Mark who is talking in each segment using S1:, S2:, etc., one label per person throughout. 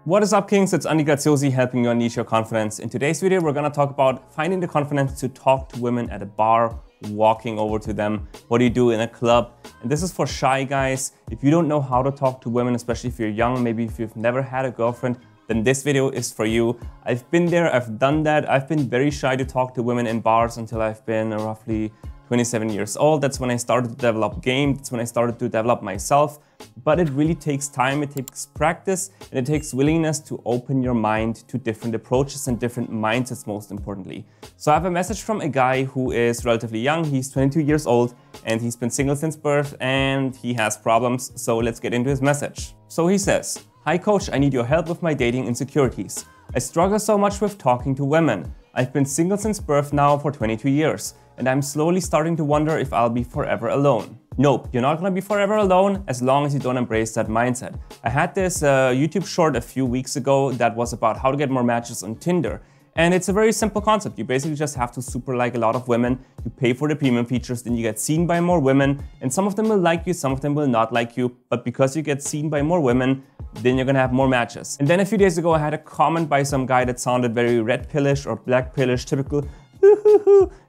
S1: What is up, Kings? It's Andy Graziosi helping you unleash your confidence. In today's video, we're gonna talk about finding the confidence to talk to women at a bar, walking over to them. What do you do in a club? And this is for shy guys. If you don't know how to talk to women, especially if you're young, maybe if you've never had a girlfriend, then this video is for you. I've been there, I've done that. I've been very shy to talk to women in bars until I've been roughly 27 years old. That's when I started to develop game. That's when I started to develop myself. But it really takes time, it takes practice, and it takes willingness to open your mind to different approaches and different mindsets, most importantly. So I have a message from a guy who is relatively young. He's 22 years old and he's been single since birth and he has problems. So let's get into his message. So he says, "Hi coach, I need your help with my dating insecurities. I struggle so much with talking to women. I've been single since birth now for 22 years. And I'm slowly starting to wonder if I'll be forever alone." Nope, you're not gonna be forever alone as long as you don't embrace that mindset. I had this YouTube short a few weeks ago that was about how to get more matches on Tinder. And it's a very simple concept. You basically just have to super like a lot of women, you pay for the premium features, then you get seen by more women, and some of them will like you, some of them will not like you, but because you get seen by more women, then you're gonna have more matches. And then a few days ago, I had a comment by some guy that sounded very red pillish or black pillish, typical,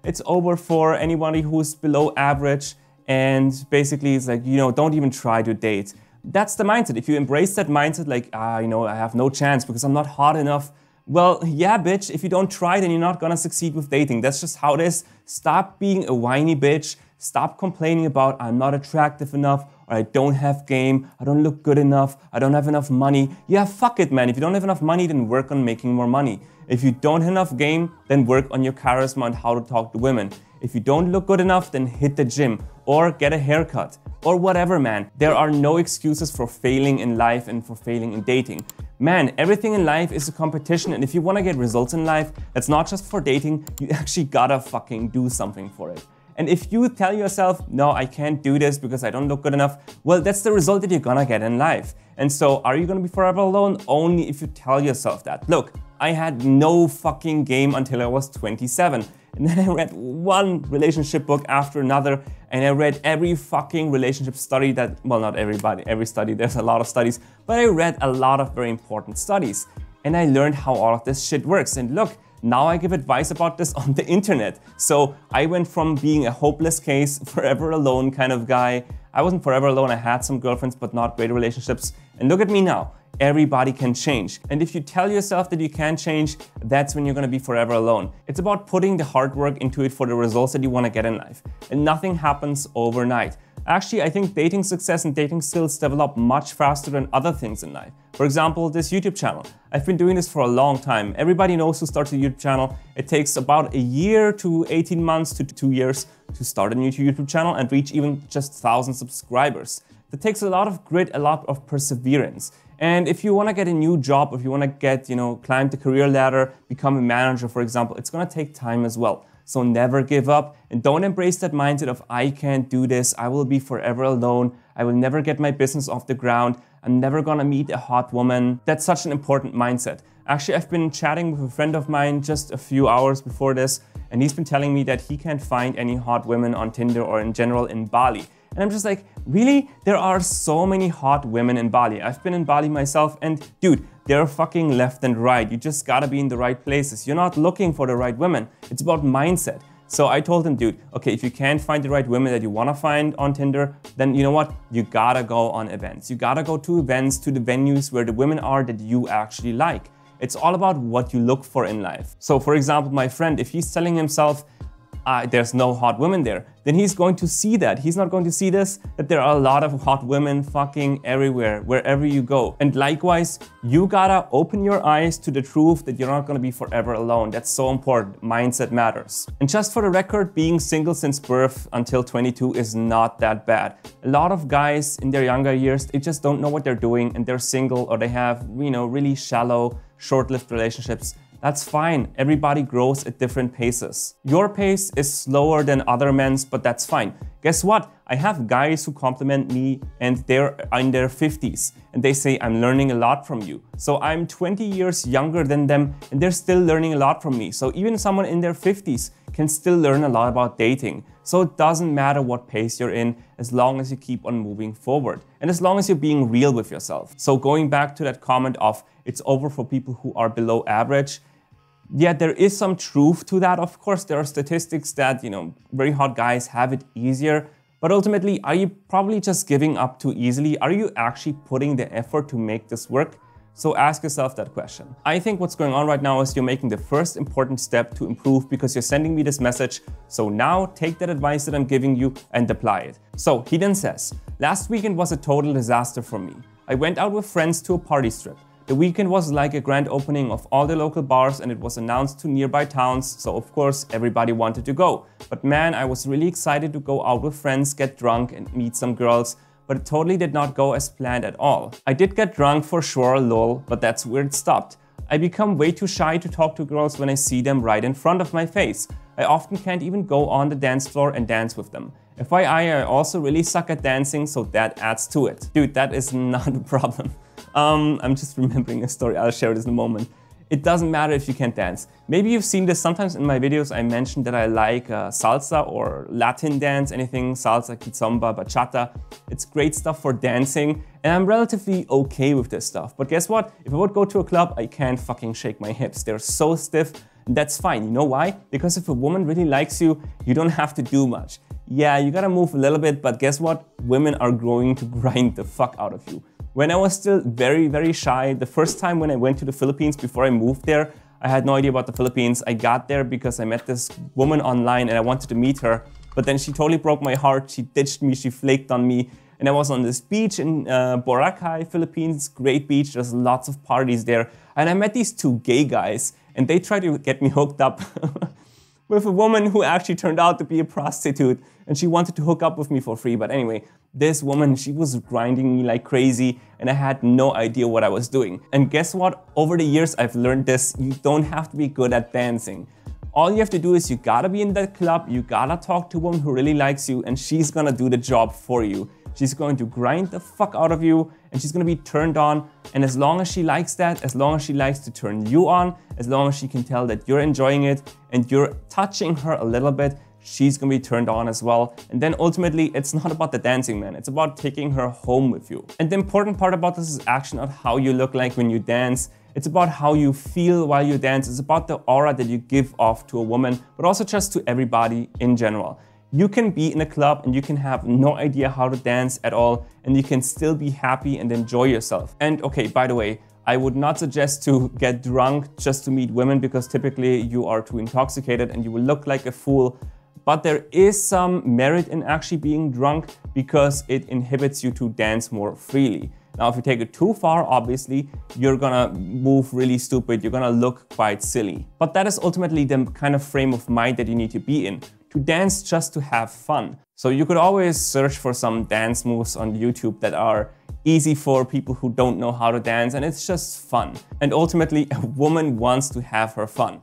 S1: it's over for anybody who's below average, and basically it's like, don't even try to date. That's the mindset. If you embrace that mindset, like, I have no chance because I'm not hot enough. Well, yeah, bitch, if you don't try, then you're not gonna succeed with dating. That's just how it is. Stop being a whiny bitch. Stop complaining about I'm not attractive enough, or I don't have game, I don't look good enough, I don't have enough money. Yeah, fuck it, man. If you don't have enough money, then work on making more money. If you don't have enough game, then work on your charisma and how to talk to women. If you don't look good enough, then hit the gym or get a haircut or whatever, man. There are no excuses for failing in life and for failing in dating. Man, everything in life is a competition, and if you want to get results in life, that's not just for dating, you actually gotta fucking do something for it. And if you tell yourself, no, I can't do this because I don't look good enough, well, that's the result that you're gonna get in life. And so, are you gonna be forever alone? Only if you tell yourself that. Look, I had no fucking game until I was 27. And then I read one relationship book after another, and I read every fucking relationship study that, well, not everybody, every study, there's a lot of studies, but I read a lot of very important studies. And I learned how all of this shit works. And look, now I give advice about this on the internet. So I went from being a hopeless case, forever alone kind of guy. I wasn't forever alone, I had some girlfriends, but not great relationships. And look at me now. Everybody can change. And if you tell yourself that you can change, that's when you're gonna be forever alone. It's about putting the hard work into it for the results that you wanna get in life. And nothing happens overnight. Actually, I think dating success and dating skills develop much faster than other things in life. For example, this YouTube channel. I've been doing this for a long time. Everybody knows who starts a YouTube channel. It takes about a year to 18 months to 2 years to start a new YouTube channel and reach even just 1,000 subscribers. That takes a lot of grit, a lot of perseverance. And if you want to get a new job, if you want to get, climb the career ladder, become a manager, for example, it's going to take time as well. So never give up and don't embrace that mindset of I can't do this, I will be forever alone, I will never get my business off the ground, I'm never gonna meet a hot woman. That's such an important mindset. Actually, I've been chatting with a friend of mine just a few hours before this, and he's been telling me that he can't find any hot women on Tinder or in general in Bali. And I'm just like, really? There are so many hot women in Bali. I've been in Bali myself, and dude, they're fucking left and right. You just gotta be in the right places. You're not looking for the right women. It's about mindset. So I told him, dude, okay, if you can't find the right women that you wanna find on Tinder, then you know what? You gotta go on events. You gotta go to events, to the venues where the women are that you actually like. It's all about what you look for in life. So for example, my friend, if he's telling himself, there's no hot women there, then he's going to see that. He's not going to see this, that there are a lot of hot women fucking everywhere, wherever you go. And likewise, you gotta open your eyes to the truth that you're not gonna be forever alone. That's so important. Mindset matters. And just for the record, being single since birth until 22 is not that bad. A lot of guys in their younger years, they just don't know what they're doing and they're single, or they have, really shallow, short-lived relationships. That's fine. Everybody grows at different paces. Your pace is slower than other men's, but that's fine. Guess what? I have guys who compliment me and they're in their 50s and they say, I'm learning a lot from you. So I'm 20 years younger than them and they're still learning a lot from me. So even someone in their 50s can still learn a lot about dating. So it doesn't matter what pace you're in as long as you keep on moving forward and as long as you're being real with yourself. So going back to that comment of it's over for people who are below average, yeah, there is some truth to that. Of course, there are statistics that, very hot guys have it easier. But ultimately, are you probably just giving up too easily? Are you actually putting the effort to make this work? So ask yourself that question. I think what's going on right now is you're making the first important step to improve because you're sending me this message. So now take that advice that I'm giving you and apply it. So he then says, last weekend was a total disaster for me. I went out with friends to a party strip. The weekend was like a grand opening of all the local bars and it was announced to nearby towns, so of course everybody wanted to go. But man, I was really excited to go out with friends, get drunk and meet some girls, but it totally did not go as planned at all. I did get drunk for sure, lol, but that's where it stopped. I become way too shy to talk to girls when I see them right in front of my face. I often can't even go on the dance floor and dance with them. FYI, I also really suck at dancing, so that adds to it. Dude, that is not a problem. I'm just remembering a story, I'll share it in a moment. It doesn't matter if you can't dance. Maybe you've seen this sometimes in my videos. I mentioned that I like salsa or Latin dance, anything salsa, kizomba, bachata. It's great stuff for dancing and I'm relatively okay with this stuff. But guess what? If I would go to a club, I can't fucking shake my hips. They're so stiff. That's fine. You know why? Because if a woman really likes you, you don't have to do much. Yeah, you gotta move a little bit, but guess what? Women are going to grind the fuck out of you. When I was still very, very shy, the first time when I went to the Philippines before I moved there, I had no idea about the Philippines. I got there because I met this woman online and I wanted to meet her, but then she totally broke my heart. She ditched me, she flaked on me. And I was on this beach in Boracay, Philippines, great beach, there's lots of parties there. And I met these two gay guys and they tried to get me hooked up with a woman who actually turned out to be a prostitute and she wanted to hook up with me for free. But anyway, this woman, she was grinding me like crazy and I had no idea what I was doing. And guess what? Over the years, I've learned this. You don't have to be good at dancing. All you have to do is you gotta be in that club, you gotta talk to a woman who really likes you and she's gonna do the job for you. She's going to grind the fuck out of you and she's gonna be turned on. And as long as she likes that, as long as she likes to turn you on, as long as she can tell that you're enjoying it and you're touching her a little bit, she's gonna be turned on as well. And then ultimately, it's not about the dancing, man. It's about taking her home with you. And the important part about this is actually not how you look like when you dance. It's about how you feel while you dance. It's about the aura that you give off to a woman, but also just to everybody in general. You can be in a club and you can have no idea how to dance at all and you can still be happy and enjoy yourself. And okay, by the way, I would not suggest to get drunk just to meet women because typically you are too intoxicated and you will look like a fool. But there is some merit in actually being drunk because it inhibits you to dance more freely. Now, if you take it too far, obviously, you're gonna move really stupid, you're gonna look quite silly. But that is ultimately the kind of frame of mind that you need to be in. To dance just to have fun. So you could always search for some dance moves on YouTube that are easy for people who don't know how to dance and it's just fun. And ultimately, a woman wants to have her fun.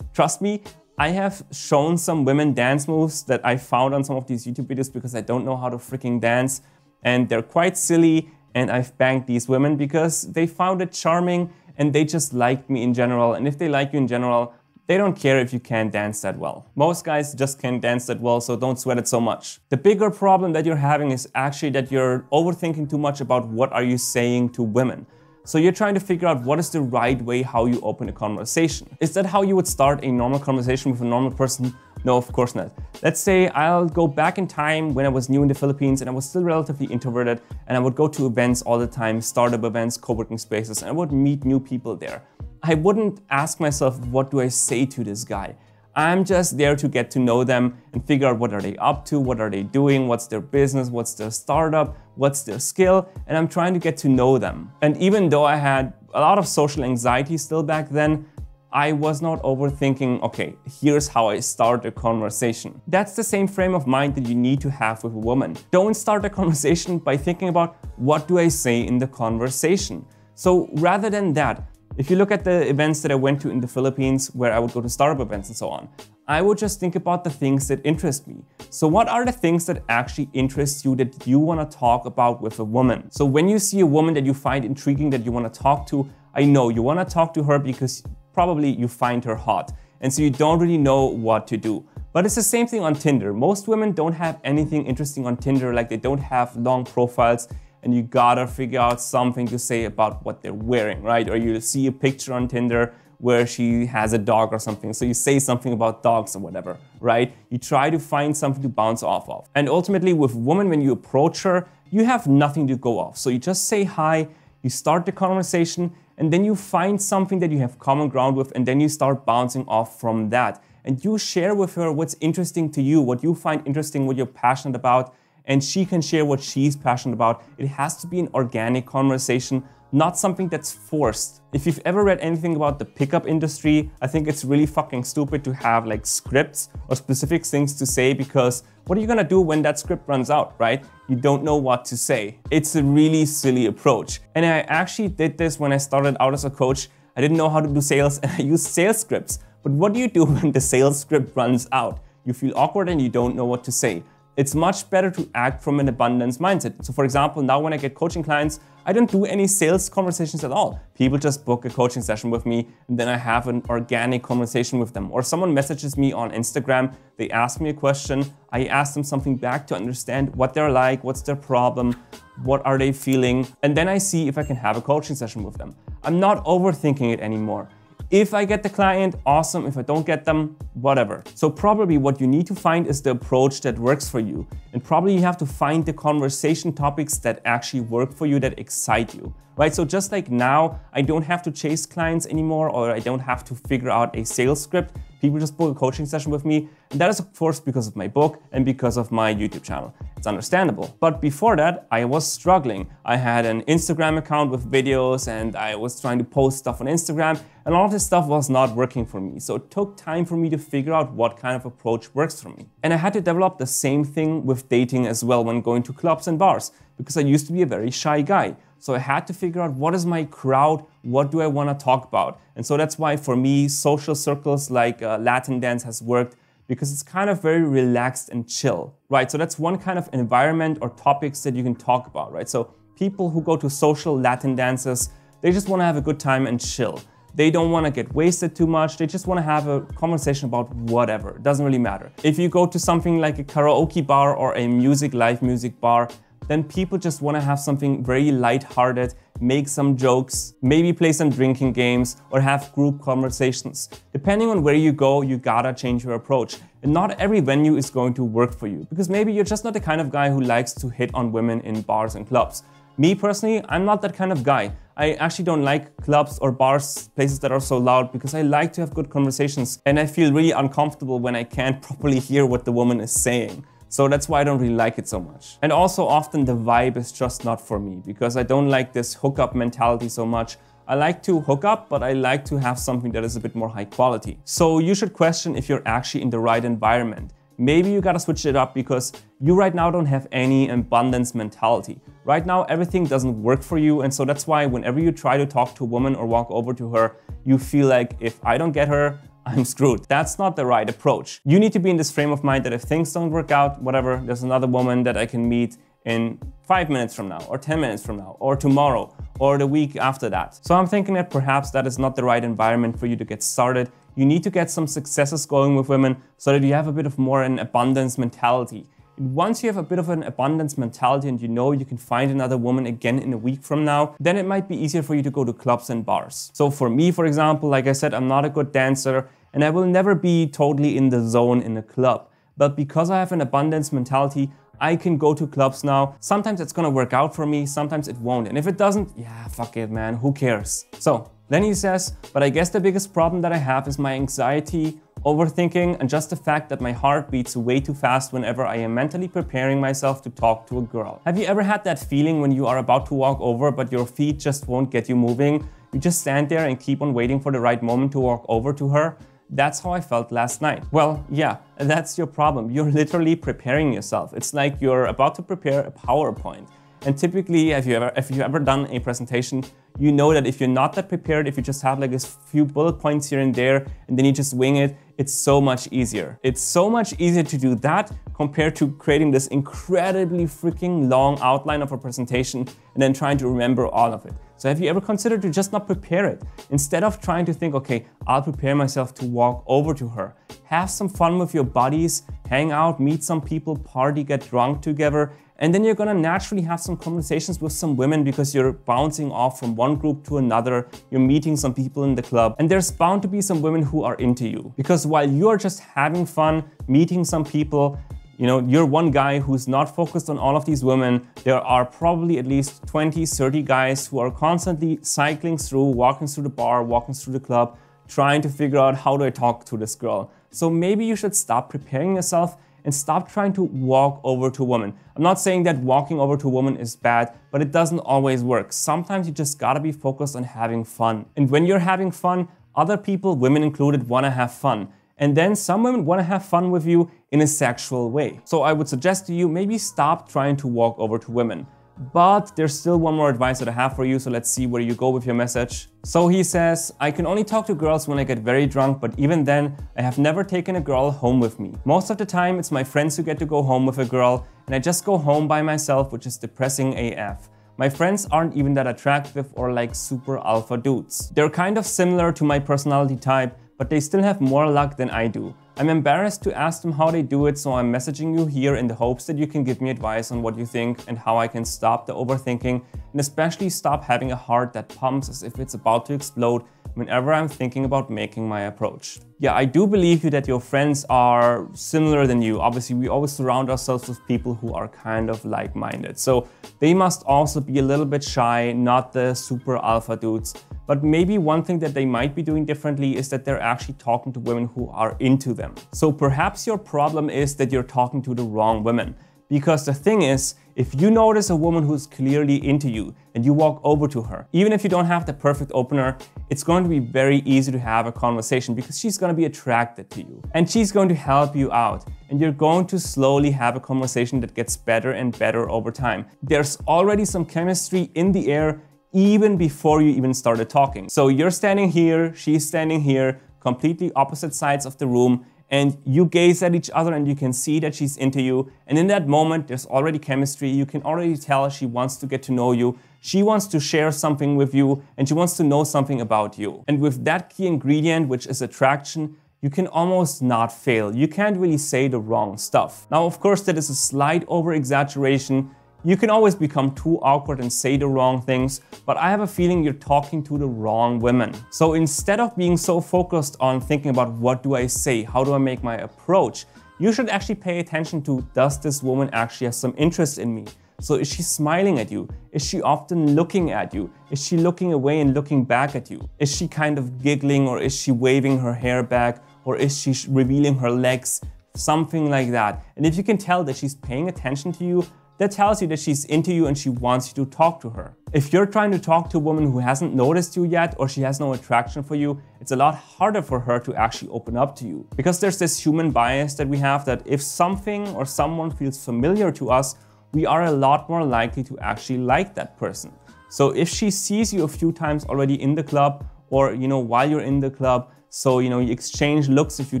S1: Trust me, I have shown some women dance moves that I found on some of these YouTube videos because I don't know how to freaking dance and they're quite silly and I've banged these women because they found it charming and they just liked me in general. And if they like you in general, they don't care if you can't dance that well. Most guys just can't dance that well, so don't sweat it so much. The bigger problem that you're having is actually that you're overthinking too much about what are you saying to women. So you're trying to figure out what is the right way how you open a conversation. Is that how you would start a normal conversation with a normal person? No, of course not. Let's say I'll go back in time when I was new in the Philippines and I was still relatively introverted and I would go to events all the time, startup events, co-working spaces, and I would meet new people there. I wouldn't ask myself, what do I say to this guy? I'm just there to get to know them and figure out what are they up to, what are they doing, what's their business, what's their startup, what's their skill, and I'm trying to get to know them. And even though I had a lot of social anxiety still back then, I was not overthinking, okay, here's how I start a conversation. That's the same frame of mind that you need to have with a woman. Don't start a conversation by thinking about what do I say in the conversation. So rather than that, if you look at the events that I went to in the Philippines where I would go to startup events and so on, I would just think about the things that interest me. So what are the things that actually interest you that you want to talk about with a woman? So when you see a woman that you find intriguing that you want to talk to, I know you want to talk to her because probably you find her hot. And so you don't really know what to do. But it's the same thing on Tinder. Most women don't have anything interesting on Tinder, like they don't have long profiles, and you gotta figure out something to say about what they're wearing, right? Or you see a picture on Tinder where she has a dog or something, so you say something about dogs or whatever, right? You try to find something to bounce off of. And ultimately with women, when you approach her, you have nothing to go off. So you just say hi, you start the conversation, and then you find something that you have common ground with, and then you start bouncing off from that. And you share with her what's interesting to you, what you find interesting, what you're passionate about, and she can share what she's passionate about. It has to be an organic conversation, not something that's forced. If you've ever read anything about the pickup industry, I think it's really fucking stupid to have like scripts or specific things to say, because what are you gonna do when that script runs out, right? You don't know what to say. It's a really silly approach. And I actually did this when I started out as a coach. I didn't know how to do sales and I used sales scripts. But what do you do when the sales script runs out? You feel awkward and you don't know what to say. It's much better to act from an abundance mindset. So for example, now when I get coaching clients, I don't do any sales conversations at all. People just book a coaching session with me, and then I have an organic conversation with them. Or someone messages me on Instagram, they ask me a question, I ask them something back to understand what they're like, what's their problem, what are they feeling, and then I see if I can have a coaching session with them. I'm not overthinking it anymore. If I get the client, awesome. If I don't get them, whatever. So probably what you need to find is the approach that works for you. And probably you have to find the conversation topics that actually work for you, that excite you, right? So just like now, I don't have to chase clients anymore, or I don't have to figure out a sales script. People just book a coaching session with me. And that is of course because of my book and because of my YouTube channel. It's understandable. But before that, I was struggling. I had an Instagram account with videos and I was trying to post stuff on Instagram, and all of this stuff was not working for me. So it took time for me to figure out what kind of approach works for me. And I had to develop the same thing with dating as well when going to clubs and bars, because I used to be a very shy guy. So I had to figure out what is my crowd, what do I want to talk about? And so that's why for me, social circles like Latin dance has worked, because it's kind of very relaxed and chill, right? So that's one kind of environment or topics that you can talk about, right? So people who go to social Latin dances, they just want to have a good time and chill. They don't want to get wasted too much. They just want to have a conversation about whatever. It doesn't really matter. If you go to something like a karaoke bar or a live music bar, then people just want to have something very lighthearted, make some jokes, maybe play some drinking games, or have group conversations. Depending on where you go, you gotta change your approach. And not every venue is going to work for you, because maybe you're just not the kind of guy who likes to hit on women in bars and clubs. Me personally, I'm not that kind of guy. I actually don't like clubs or bars, places that are so loud, because I like to have good conversations, and I feel really uncomfortable when I can't properly hear what the woman is saying. So that's why I don't really like it so much. And also often the vibe is just not for me, because I don't like this hookup mentality so much. I like to hook up, but I like to have something that is a bit more high quality. So you should question if you're actually in the right environment. Maybe you gotta switch it up because you right now don't have any abundance mentality. Right now everything doesn't work for you, and so that's why whenever you try to talk to a woman or walk over to her, you feel like if I don't get her, I'm screwed. That's not the right approach. You need to be in this frame of mind that if things don't work out, whatever, there's another woman that I can meet in 5 minutes from now, or 10 minutes from now, or tomorrow, or the week after that. So I'm thinking that perhaps that is not the right environment for you to get started. You need to get some successes going with women so that you have a bit of more an abundance mentality. And once you have a bit of an abundance mentality and you know you can find another woman again in a week from now, then it might be easier for you to go to clubs and bars. So for me, for example, like I said, I'm not a good dancer, and I will never be totally in the zone in a club. But because I have an abundance mentality, I can go to clubs now. Sometimes it's gonna work out for me, sometimes it won't. And if it doesn't, yeah, fuck it, man, who cares? So then he says, but I guess the biggest problem that I have is my anxiety, overthinking, and just the fact that my heart beats way too fast whenever I am mentally preparing myself to talk to a girl. Have you ever had that feeling when you are about to walk over, but your feet just won't get you moving? You just stand there and keep on waiting for the right moment to walk over to her? That's how I felt last night. Well, yeah, that's your problem. You're literally preparing yourself. It's like you're about to prepare a PowerPoint. And typically, if you've ever done a presentation, you know that if you're not that prepared, if you just have like a few bullet points here and there, and then you just wing it, it's so much easier. It's so much easier to do that compared to creating this incredibly freaking long outline of a presentation and then trying to remember all of it. So have you ever considered to just not prepare it? Instead of trying to think, okay, I'll prepare myself to walk over to her, have some fun with your buddies, hang out, meet some people, party, get drunk together, and then you're gonna naturally have some conversations with some women because you're bouncing off from one group to another, you're meeting some people in the club, and there's bound to be some women who are into you. Because while you're just having fun, meeting some people, you know, you're one guy who's not focused on all of these women, there are probably at least 20, 30 guys who are constantly cycling through, walking through the bar, walking through the club, trying to figure out how do I talk to this girl. So maybe you should stop preparing yourself and stop trying to walk over to a woman. I'm not saying that walking over to a woman is bad, but it doesn't always work. Sometimes you just gotta be focused on having fun. And when you're having fun, other people, women included, wanna have fun. And then some women wanna have fun with you in a sexual way. So I would suggest to you, maybe stop trying to walk over to women. But there's still one more advice that I have for you, so let's see where you go with your message. So he says, I can only talk to girls when I get very drunk, but even then, I have never taken a girl home with me. Most of the time, it's my friends who get to go home with a girl, and I just go home by myself, which is depressing AF. My friends aren't even that attractive or like super alpha dudes. They're kind of similar to my personality type, but they still have more luck than I do. I'm embarrassed to ask them how they do it, so I'm messaging you here in the hopes that you can give me advice on what you think and how I can stop the overthinking and especially stop having a heart that pumps as if it's about to explode whenever I'm thinking about making my approach. Yeah, I do believe you that your friends are similar than you. Obviously, we always surround ourselves with people who are kind of like-minded. So they must also be a little bit shy, not the super alpha dudes. But maybe one thing that they might be doing differently is that they're actually talking to women who are into them. So perhaps your problem is that you're talking to the wrong women. Because the thing is, if you notice a woman who's clearly into you and you walk over to her, even if you don't have the perfect opener, it's going to be very easy to have a conversation because she's going to be attracted to you and she's going to help you out. And you're going to slowly have a conversation that gets better and better over time. There's already some chemistry in the air even before you even started talking. So you're standing here, she's standing here, completely opposite sides of the room, and you gaze at each other and you can see that she's into you. And in that moment, there's already chemistry. You can already tell she wants to get to know you. She wants to share something with you and she wants to know something about you. And with that key ingredient, which is attraction, you can almost not fail. You can't really say the wrong stuff. Now, of course, that is a slight over-exaggeration. You can always become too awkward and say the wrong things, but I have a feeling you're talking to the wrong women. So instead of being so focused on thinking about what do I say, how do I make my approach, you should actually pay attention to, does this woman actually have some interest in me? So is she smiling at you? Is she often looking at you? Is she looking away and looking back at you? Is she kind of giggling, or is she waving her hair back, or is she revealing her legs? Something like that. And if you can tell that she's paying attention to you, that tells you that she's into you and she wants you to talk to her. If you're trying to talk to a woman who hasn't noticed you yet or she has no attraction for you, it's a lot harder for her to actually open up to you. Because there's this human bias that we have that if something or someone feels familiar to us, we are a lot more likely to actually like that person. So if she sees you a few times already in the club or, while you're in the club, so, you exchange looks a few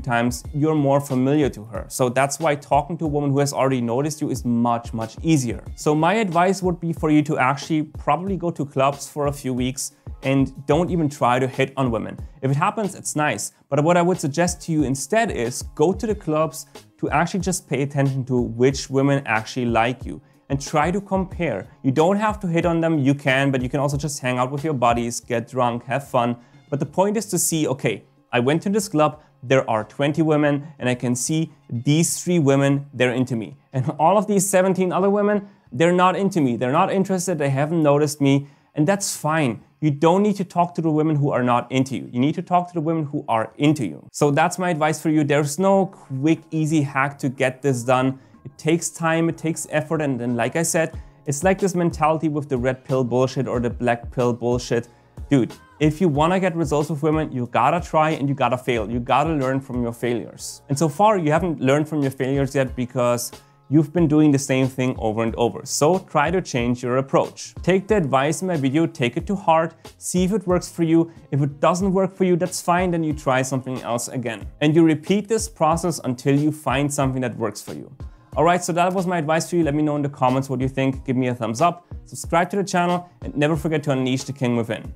S1: times, you're more familiar to her. So that's why talking to a woman who has already noticed you is much, much easier. So my advice would be for you to actually probably go to clubs for a few weeks and don't even try to hit on women. If it happens, it's nice. But what I would suggest to you instead is go to the clubs to actually just pay attention to which women actually like you and try to compare. You don't have to hit on them, you can, but you can also just hang out with your buddies, get drunk, have fun. But the point is to see, okay, I went to this club, there are 20 women, and I can see these 3 women, they're into me. And all of these 17 other women, they're not into me. They're not interested, they haven't noticed me, and that's fine. You don't need to talk to the women who are not into you. You need to talk to the women who are into you. So that's my advice for you. There's no quick, easy hack to get this done. It takes time, it takes effort, and like I said, it's like this mentality with the red pill bullshit or the black pill bullshit. Dude, if you want to get results with women, you gotta try and you gotta fail. You gotta learn from your failures. And so far, you haven't learned from your failures yet because you've been doing the same thing over and over. So try to change your approach. Take the advice in my video, take it to heart, see if it works for you. If it doesn't work for you, that's fine, then you try something else again. And you repeat this process until you find something that works for you. Alright, so that was my advice for you. Let me know in the comments what you think. Give me a thumbs up, subscribe to the channel, and never forget to unleash the king within.